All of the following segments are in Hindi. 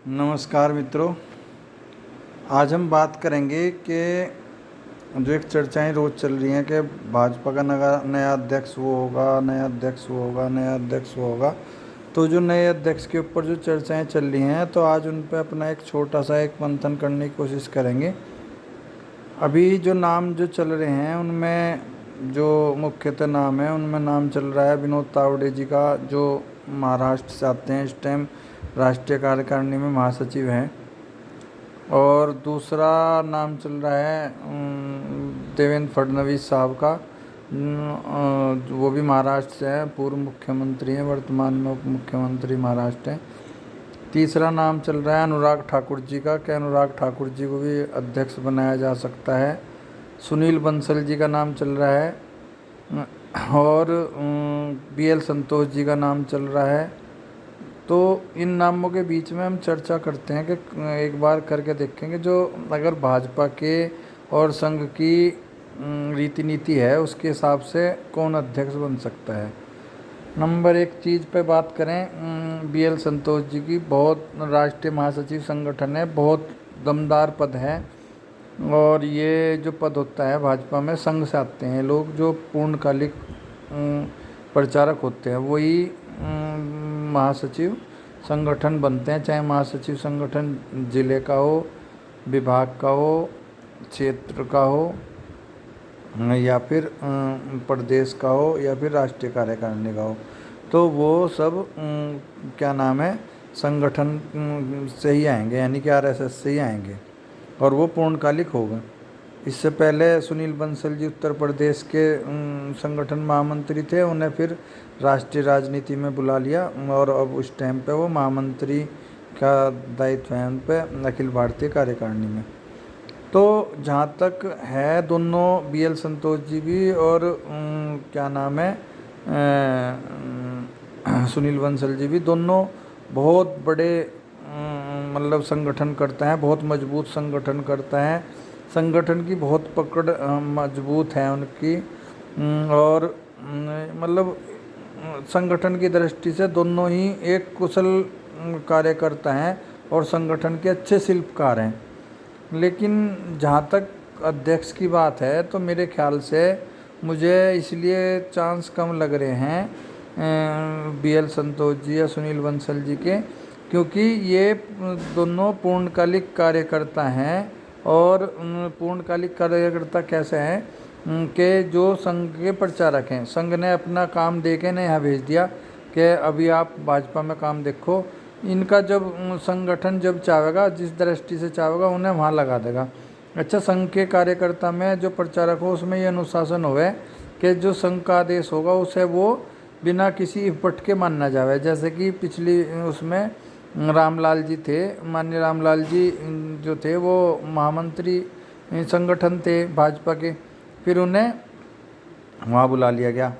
नमस्कार मित्रों। आज हम बात करेंगे कि जो एक चर्चाएं रोज़ चल रही हैं कि भाजपा का नया अध्यक्ष वो होगा, नया अध्यक्ष वो होगा, नया अध्यक्ष वो होगा। तो जो नए अध्यक्ष के ऊपर जो चर्चाएं चल रही हैं, तो आज उन पर अपना एक छोटा सा एक मंथन करने की कोशिश करेंगे। अभी जो नाम जो चल रहे हैं उनमें जो मुख्यतः नाम है, उनमें नाम चल रहा है विनोद तावड़े जी का, जो महाराष्ट्र से आते हैं, इस टाइम राष्ट्रीय कार्यकारिणी में महासचिव हैं। और दूसरा नाम चल रहा है देवेंद्र फडणवीस साहब का, वो भी महाराष्ट्र से हैं, पूर्व मुख्यमंत्री हैं, वर्तमान में उप मुख्यमंत्री महाराष्ट्र हैं। तीसरा नाम चल रहा है अनुराग ठाकुर जी का, कि अनुराग ठाकुर जी को भी अध्यक्ष बनाया जा सकता है। सुनील बंसल जी का नाम चल रहा है और BL संतोष जी का नाम चल रहा है। तो इन नामों के बीच में हम चर्चा करते हैं कि एक बार करके देखेंगे जो अगर भाजपा के और संघ की रीति नीति है उसके हिसाब से कौन अध्यक्ष बन सकता है। नंबर एक चीज़ पे बात करें BL संतोष जी की, बहुत राष्ट्रीय महासचिव संगठन है, बहुत दमदार पद है। और ये जो पद होता है भाजपा में, संघ से आते हैं लोग जो पूर्णकालिक प्रचारक होते हैं, वही महासचिव संगठन बनते हैं। चाहे महासचिव संगठन जिले का हो, विभाग का हो, क्षेत्र का हो, या फिर प्रदेश का हो, या फिर राष्ट्रीय कार्यकारिणी का हो, तो वो सब क्या नाम है, संगठन से ही आएंगे, यानी कि RSS से ही आएंगे और वो पूर्णकालिक होगा। इससे पहले सुनील बंसल जी उत्तर प्रदेश के संगठन महामंत्री थे, उन्हें फिर राष्ट्रीय राजनीति में बुला लिया और अब उस टाइम पे वो महामंत्री का दायित्व है उन पर अखिल भारतीय कार्यकारिणी में। तो जहाँ तक है, दोनों BL संतोष जी भी और क्या नाम है सुनील बंसल जी भी, दोनों बहुत बड़े मतलब संगठन करते हैं, बहुत मजबूत संगठन करता है, संगठन की बहुत पकड़ मजबूत है उनकी। और मतलब संगठन की दृष्टि से दोनों ही एक कुशल कार्यकर्ता हैं और संगठन के अच्छे शिल्पकार हैं। लेकिन जहाँ तक अध्यक्ष की बात है, तो मेरे ख्याल से मुझे इसलिए चांस कम लग रहे हैं BL संतोष जी या सुनील बंसल जी के, क्योंकि ये दोनों पूर्णकालिक कार्यकर्ता हैं। और पूर्णकालिक कार्यकर्ता कैसे हैं कि जो संघ के प्रचारक हैं, संघ ने अपना काम दे के यहाँ भेज दिया कि अभी आप भाजपा में काम देखो। इनका जब संगठन जब चाहेगा, जिस दृष्टि से चाहेगा, उन्हें वहाँ लगा देगा। अच्छा, संघ के कार्यकर्ता में जो प्रचारक हो उसमें ये अनुशासन होवे कि जो संघ का आदेश होगा उसे वो बिना किसी इपट के मानना जावे। जैसे कि पिछली उसमें रामलाल जी थे, माननीय रामलाल जी जो थे वो महामंत्री संगठन थे भाजपा के, फिर उन्हें वहाँ बुला लिया गया,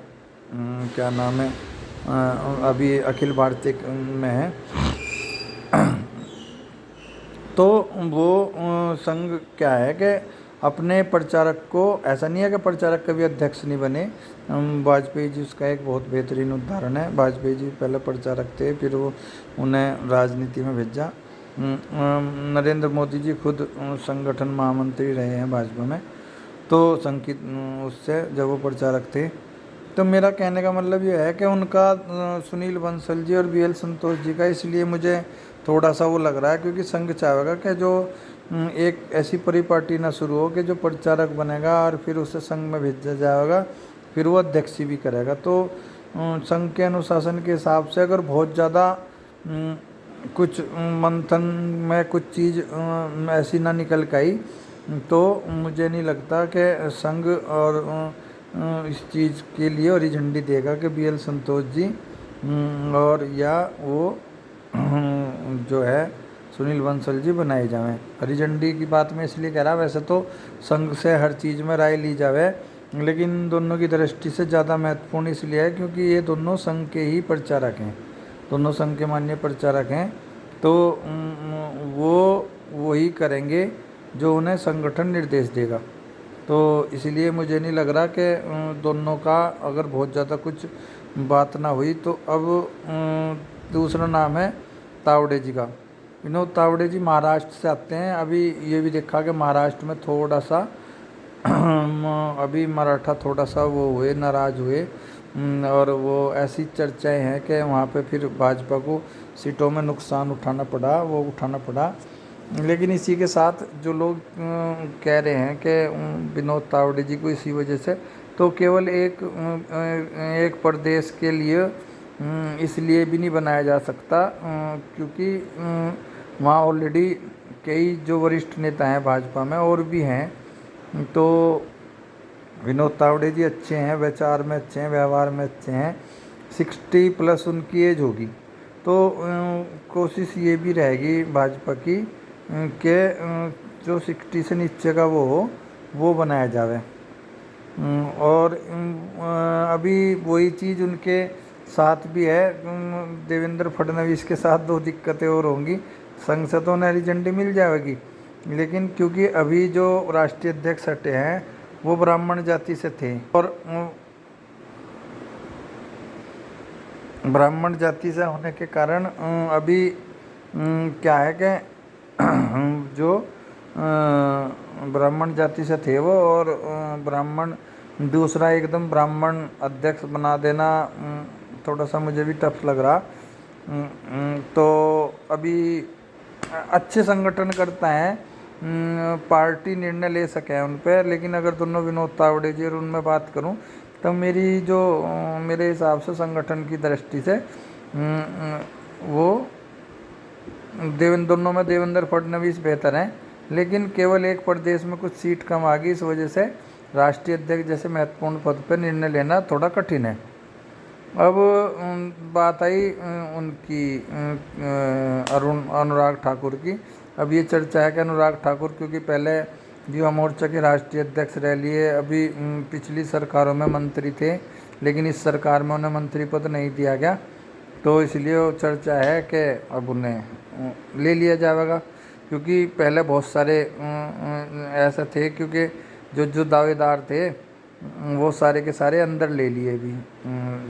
क्या नाम है, अभी अखिल भारतीय में है। तो वो संघ क्या है कि अपने प्रचारक को, ऐसा नहीं है कि प्रचारक कभी अध्यक्ष नहीं बने। वाजपेयी जी उसका एक बहुत बेहतरीन उदाहरण है। वाजपेयी जी पहले प्रचारक थे, फिर वो उन्हें राजनीति में भेजा। नरेंद्र मोदी जी खुद संगठन महामंत्री रहे हैं भाजपा में, तो संघ की उससे जब वो प्रचारक थे। तो मेरा कहने का मतलब ये है कि उनका सुनील बंसल जी और BL संतोष जी का इसलिए मुझे थोड़ा सा वो लग रहा है, क्योंकि संघ चाहेगा कि जो एक ऐसी परिपाटी ना शुरू हो कि जो प्रचारक बनेगा और फिर उसे संघ में भेजा जाएगा, फिर वो अध्यक्ष भी करेगा। तो संघ के अनुशासन के हिसाब से अगर बहुत ज़्यादा कुछ मंथन में कुछ चीज़ ऐसी ना निकल के आई, तो मुझे नहीं लगता कि संघ और इस चीज़ के लिए हरी झंडी देगा कि BL संतोष जी और या वो जो है सुनील बंसल जी बनाए जावें। हरी झंडी की बात मैं इसलिए कह रहा, वैसे तो संघ से हर चीज़ में राय ली जावे, लेकिन दोनों की दृष्टि से ज़्यादा महत्वपूर्ण इसलिए है क्योंकि ये दोनों संघ के ही प्रचारक हैं, दोनों संघ के माननीय प्रचारक हैं। तो वो वही करेंगे जो उन्हें संगठन निर्देश देगा। तो इसलिए मुझे नहीं लग रहा कि दोनों का अगर बहुत ज़्यादा कुछ बात ना हुई तो अब दूसरा नाम है तावड़े जी का। विनोद तावड़े जी महाराष्ट्र से आते हैं। अभी ये भी देखा कि महाराष्ट्र में थोड़ा सा अभी मराठा थोड़ा सा वो हुए, नाराज़ हुए। और वो ऐसी चर्चाएं हैं कि वहाँ पे फिर भाजपा को सीटों में नुकसान उठाना पड़ा। लेकिन इसी के साथ जो लोग कह रहे हैं कि विनोद तावड़े जी को इसी वजह से, तो केवल एक प्रदेश के लिए इसलिए भी नहीं बनाया जा सकता, क्योंकि वहाँ ऑलरेडी कई जो वरिष्ठ नेता हैं भाजपा में और भी हैं। तो विनोद तावड़े जी अच्छे हैं, विचार में अच्छे हैं, व्यवहार में अच्छे हैं, 60+ उनकी एज होगी। तो कोशिश ये भी रहेगी भाजपा की कि जो 60 से नीचे का वो बनाया जावे। और अभी वही चीज़ उनके साथ भी है। देवेंद्र फडणवीस के साथ दो दिक्कतें और होंगी। संसदों ने हरी झंडी मिल जाएगी, लेकिन क्योंकि अभी जो राष्ट्रीय अध्यक्ष हटे हैं वो ब्राह्मण जाति से थे, और ब्राह्मण जाति से होने के कारण अभी क्या है कि जो ब्राह्मण जाति से थे वो, और ब्राह्मण दूसरा एकदम ब्राह्मण अध्यक्ष बना देना थोड़ा सा मुझे भी टफ लग रहा। तो अभी अच्छे संगठन करता है, पार्टी निर्णय ले सके उन पर। लेकिन अगर दोनों विनोद तावड़े जी और उनमें बात करूं तो मेरे हिसाब से संगठन की दृष्टि से वो दोनों में देवेंद्र फडणवीस बेहतर हैं। लेकिन केवल एक प्रदेश में कुछ सीट कम आ गई, इस वजह से राष्ट्रीय अध्यक्ष जैसे महत्वपूर्ण पद पर निर्णय लेना थोड़ा कठिन है। अब बात आई उनकी अनुराग ठाकुर की। अब ये चर्चा है कि अनुराग ठाकुर क्योंकि पहले युवा मोर्चा के राष्ट्रीय अध्यक्ष रह लिए, अभी पिछली सरकारों में मंत्री थे, लेकिन इस सरकार में उन्हें मंत्री पद नहीं दिया गया, तो इसलिए वो चर्चा है कि अब उन्हें ले लिया जाएगा। क्योंकि पहले बहुत सारे ऐसे थे, क्योंकि जो दावेदार थे वो सारे के सारे अंदर ले लिए भी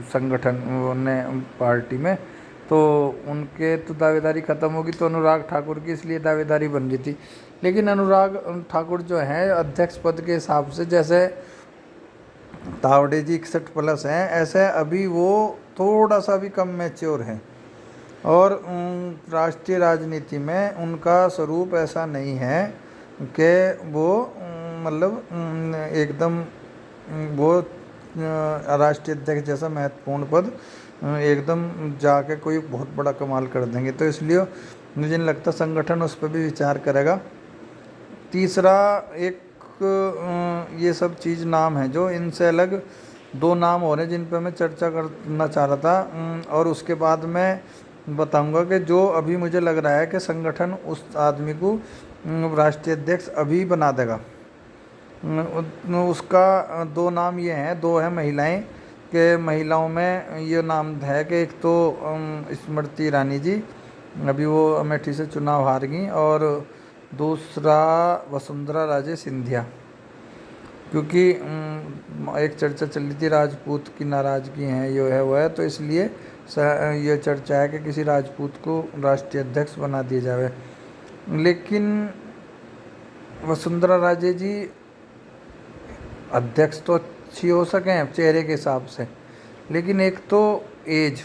संगठन ने पार्टी में, तो उनके तो दावेदारी ख़त्म होगी, तो अनुराग ठाकुर की इसलिए दावेदारी बन रही थी। लेकिन अनुराग ठाकुर जो है अध्यक्ष पद के हिसाब से, जैसे तावड़े जी 61+ हैं, ऐसे अभी वो थोड़ा सा भी कम मैच्योर हैं, और राष्ट्रीय राजनीति में उनका स्वरूप ऐसा नहीं है कि वो मतलब एकदम वो राष्ट्रीय अध्यक्ष जैसा महत्वपूर्ण पद एकदम जाके कोई बहुत बड़ा कमाल कर देंगे। तो इसलिए मुझे नहीं लगता संगठन उस पर भी विचार करेगा। तीसरा एक ये सब चीज़ नाम है जो इनसे अलग दो नाम हो रहे हैं जिन पर मैं चर्चा करना चाह रहा था, और उसके बाद मैं बताऊंगा कि जो अभी मुझे लग रहा है कि संगठन उस आदमी को राष्ट्रीय अध्यक्ष अभी बना देगा। उसका दो नाम ये हैं, दो है महिलाएं, कि महिलाओं में ये नाम है कि एक तो स्मृति ईरानी जी, अभी वो अमेठी से चुनाव हार गई, और दूसरा वसुंधरा राजे सिंधिया। क्योंकि एक चर्चा चल रही थी राजपूत की नाराज़गी है, ये है वो है, तो इसलिए ये चर्चा है कि किसी राजपूत को राष्ट्रीय अध्यक्ष बना दिया जाए। लेकिन वसुंधरा राजे जी अध्यक्ष तो अच्छी हो सकें चेहरे के हिसाब से, लेकिन एक तो एज,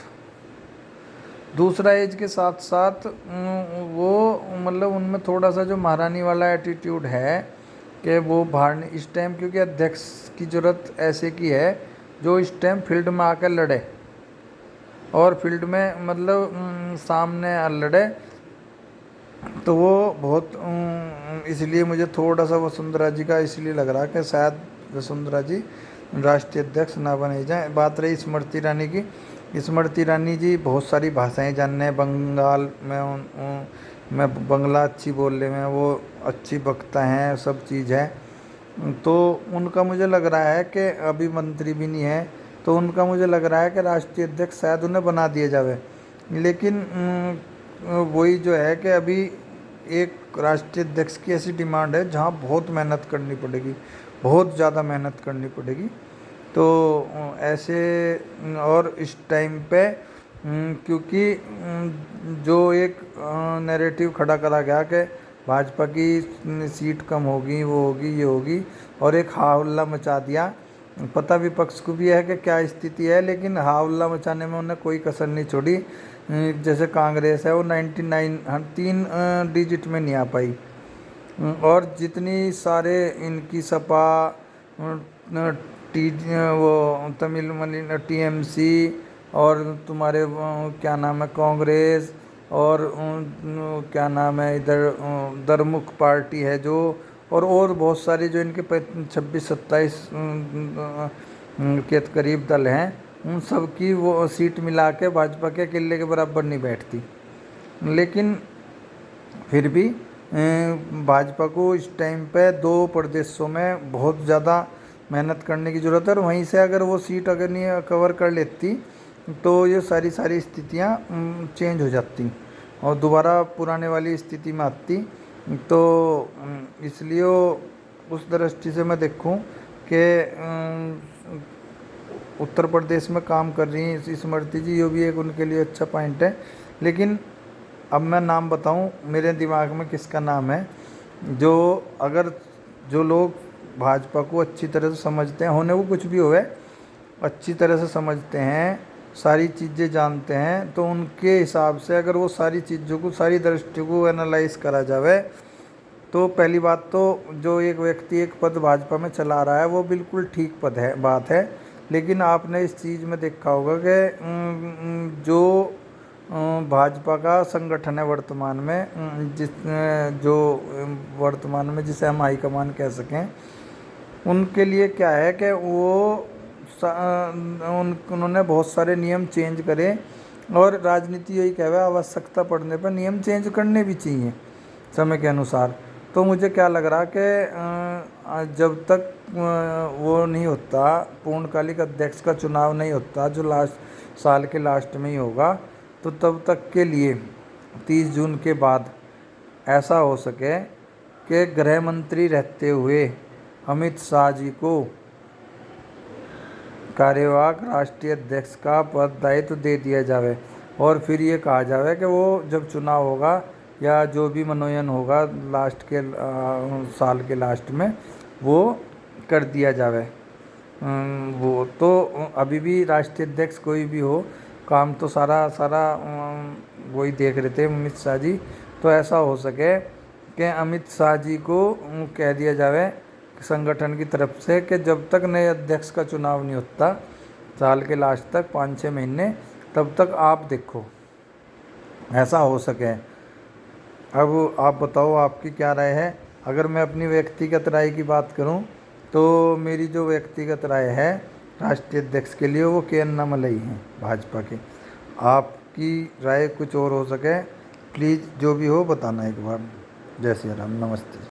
दूसरा एज के साथ साथ वो मतलब उनमें थोड़ा सा जो महारानी वाला एटीट्यूड है कि वो बाहर इस टाइम, क्योंकि अध्यक्ष की ज़रूरत ऐसे की है जो इस टाइम फील्ड में आकर लड़े, और फील्ड में मतलब सामने लड़े, तो वो बहुत इसलिए मुझे थोड़ा सा वसुंधरा जी का इसलिए लग रहा कि शायद वसुंधरा जी राष्ट्रीय अध्यक्ष ना बने जाए। बात रही स्मृति ईरानी की, स्मृति ईरानी जी बहुत सारी भाषाएं जानने, बंगाल में मैं बंगला अच्छी बोलने में वो अच्छी वक्ता हैं, सब चीज़ है, तो उनका मुझे लग रहा है कि अभी मंत्री भी नहीं है, तो उनका मुझे लग रहा है कि राष्ट्रीय अध्यक्ष शायद उन्हें बना दिया जाए। लेकिन वही जो है कि अभी एक राष्ट्रीय अध्यक्ष की ऐसी डिमांड है जहाँ बहुत मेहनत करनी पड़ेगी, बहुत ज़्यादा मेहनत करनी पड़ेगी। तो ऐसे और इस टाइम पे क्योंकि जो एक नैरेटिव खड़ा करा गया कि भाजपा की सीट कम होगी, वो होगी, ये होगी, और एक हावल्ला मचा दिया। पता विपक्ष को भी है कि क्या स्थिति है, लेकिन हावल्ला मचाने में उन्हें कोई कसर नहीं छोड़ी। जैसे कांग्रेस है वो 99 3 डिजिट में नहीं आ पाई। और जितनी सारे इनकी सपा, टी वो तमिल टीएमसी, और तुम्हारे क्या नाम है कांग्रेस, और क्या नाम है इधर दरमुख पार्टी है जो, और बहुत सारी जो इनके 26-27 के करीब दल हैं, उन सब की वो सीट मिला के भाजपा के किले के बराबर नहीं बैठती। लेकिन फिर भी भाजपा को इस टाइम पे 2 प्रदेशों में बहुत ज़्यादा मेहनत करने की ज़रूरत है, और वहीं से अगर वो सीट अगर नहीं कवर कर लेती तो ये सारी स्थितियाँ चेंज हो जाती और दोबारा पुराने वाली स्थिति में आती। तो इसलिए उस दृष्टि से मैं देखूं कि उत्तर प्रदेश में काम कर रही हैं स्मृति जी, ये भी एक उनके लिए अच्छा पॉइंट है। लेकिन अब मैं नाम बताऊं, मेरे दिमाग में किसका नाम है, जो लोग भाजपा को अच्छी तरह से समझते हैं, होने वो कुछ भी होवे, अच्छी तरह से समझते हैं, सारी चीज़ें जानते हैं, तो उनके हिसाब से अगर वो सारी चीज़ों को, सारी दृष्टि को एनालाइज करा जाए, तो पहली बात तो जो एक व्यक्ति एक पद भाजपा में चला रहा है वो बिल्कुल ठीक बात है। लेकिन आपने इस चीज़ में देखा होगा कि जो भाजपा का संगठन है वर्तमान में, वर्तमान में जिसे हम हाईकमान कह सकें, उनके लिए क्या है कि वो उन्होंने बहुत सारे नियम चेंज करे, और राजनीति यही कहे, आवश्यकता पड़ने पर नियम चेंज करने भी चाहिए समय के अनुसार। तो मुझे क्या लग रहा कि जब तक वो नहीं होता, पूर्णकालिक अध्यक्ष का चुनाव नहीं होता, जो साल के लास्ट में ही होगा, तो तब तक के लिए 30 जून के बाद ऐसा हो सके कि गृह मंत्री रहते हुए अमित शाह जी को कार्यवाहक राष्ट्रीय अध्यक्ष का पद दायित्व दे दिया जाए, और फिर ये कहा जाए कि वो जब चुनाव होगा या जो भी मनोनयन होगा लास्ट के साल के लास्ट में, वो कर दिया जाए। वो तो अभी भी राष्ट्रीय अध्यक्ष कोई भी हो, काम तो सारा वही देख रहे थे अमित शाह जी। तो ऐसा हो सके कि अमित शाह जी को कह दिया जाए संगठन की तरफ से कि जब तक नए अध्यक्ष का चुनाव नहीं होता साल के लास्ट तक 5-6 महीने, तब तक आप देखो, ऐसा हो सके। अब आप बताओ आपकी क्या राय है। अगर मैं अपनी व्यक्तिगत राय की बात करूं, तो मेरी जो व्यक्तिगत राय है राष्ट्रीय अध्यक्ष के लिए, वो के अन्नामलई हैं भाजपा के। आपकी राय कुछ और हो सके, प्लीज़ जो भी हो बताना एक बार। जय श्री राम, नमस्ते।